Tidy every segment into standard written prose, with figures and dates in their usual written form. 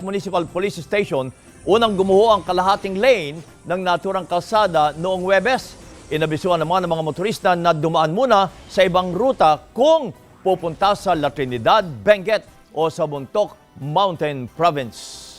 Municipal Police Station, unang gumuho ang kalahating lane ng naturang kalsada noong Huwebes. Inabisuhan naman ng mga motorista na dumaan muna sa ibang ruta kung pupunta sa La Trinidad, Benguet o sa Bontoc Mountain Province.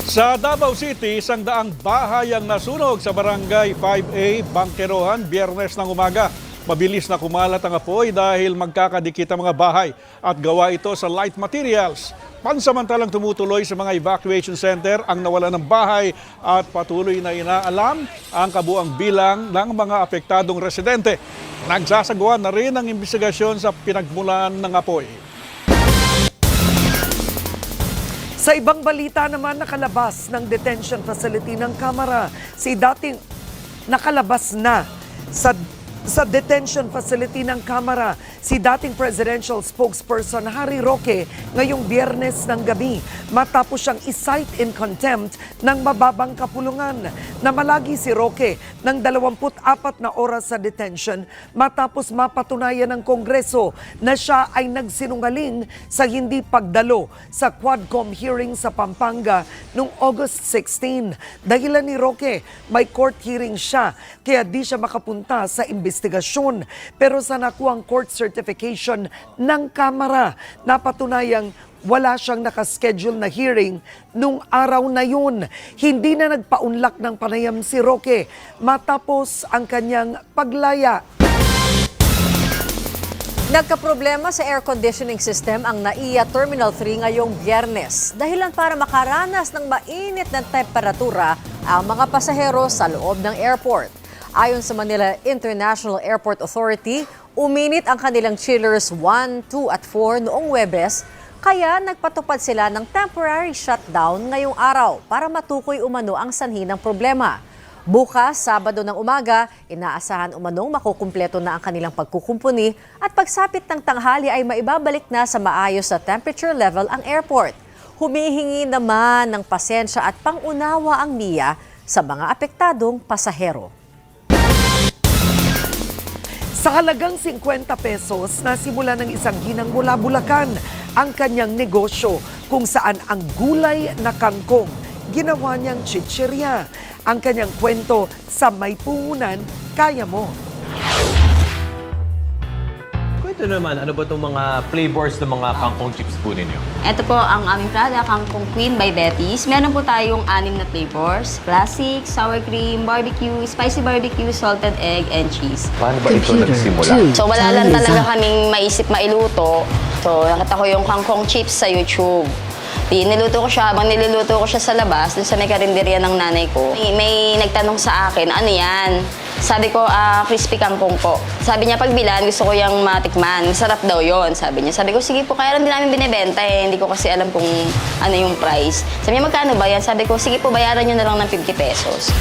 Sa Davao City, 100 bahay ang nasunog sa Barangay 5A, Bangkerohan, Biyernes ng umaga. Mabilis na kumalat ang apoy dahil magkakadikit ang mga bahay at gawa ito sa light materials. Pansamantalang tumutuloy sa mga evacuation center ang nawalan ng bahay at patuloy na inaalam ang kabuang bilang ng mga apektadong residente. Nagsasagawa na rin ang imbestigasyon sa pinagmulan ng apoy. Sa ibang balita naman, nakalabas ng detention facility ng Kamara si dating nakalabas na sa detention facility ng Kamara si dating presidential spokesperson Harry Roque ngayong Biyernes ng gabi matapos siyang i-cite in contempt ng mababang kapulungan. Namalagi si Roque ng 24 na oras sa detention matapos mapatunayan ng Kongreso na siya ay nagsinungaling sa hindi pagdalo sa Quadcom hearing sa Pampanga noong August 16. Dahilan ni Roque, may court hearing siya kaya di siya makapunta sa investigasyon. Pero sa nakuang court certification ng Kamara, napatunayang wala siyang nakaschedule na hearing nung araw na yun. Hindi na nagpaunlak ng panayam si Roque matapos ang kanyang paglaya. Nagkaproblema sa air conditioning system ang NAIA Terminal 3 ngayong Biyernes. Dahilan para makaranas ng mainit na temperatura ang mga pasahero sa loob ng airport. Ayon sa Manila International Airport Authority, uminit ang kanilang chillers 1, 2 at 4 noong Huwebes, kaya nagpatupad sila ng temporary shutdown ngayong araw para matukoy umano ang sanhi ng problema. Bukas, Sabado ng umaga, inaasahan umanong makukumpleto na ang kanilang pagkukumpuni at pagsapit ng tanghali ay maibabalik na sa maayos na temperature level ang airport. Humihingi naman ng pasensya at pangunawa ang NIA sa mga apektadong pasahero. Sa halagang 50 pesos, nasimula ng isang ginang mula Bulacan ang kanyang negosyo kung saan ang gulay na kangkong ginawa niyang chichirya. Ang kanyang kwento sa May Puhunan, Kaya Mo. Ito naman, ano ba itong mga flavors ng mga kangkong chips po ninyo? Ito po ang aming product, Kangkong Queen by Betty's. Meron po tayong 6 na flavors. Classic, sour cream, barbecue, spicy barbecue, salted egg, and cheese. Paano ba ito nagsimula? So wala lang talaga kaming maisip mailuto. So nakita ko yung kangkong chips sa YouTube. Niluto ko siya, habang niluluto ko siya sa labas, dun sa may karinderya ng nanay ko. May nagtanong sa akin, ano yan? Sabi ko, crispy kangkong po. Sabi niya, pagbilan, gusto ko yung matikman. Sarap daw yon, sabi niya. Sabi ko, sige po, kaya lang din namin binibenta eh. Hindi ko kasi alam kung ano yung price. Sabi niya, magkano ba yan? Sabi ko, sige po, bayaran niyo na lang ng 50 pesos.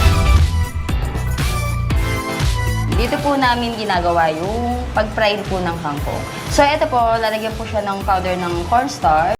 Dito po namin ginagawa yung pag-fry po ng kangkong. So, ito po, lalagyan po siya ng powder ng cornstarch.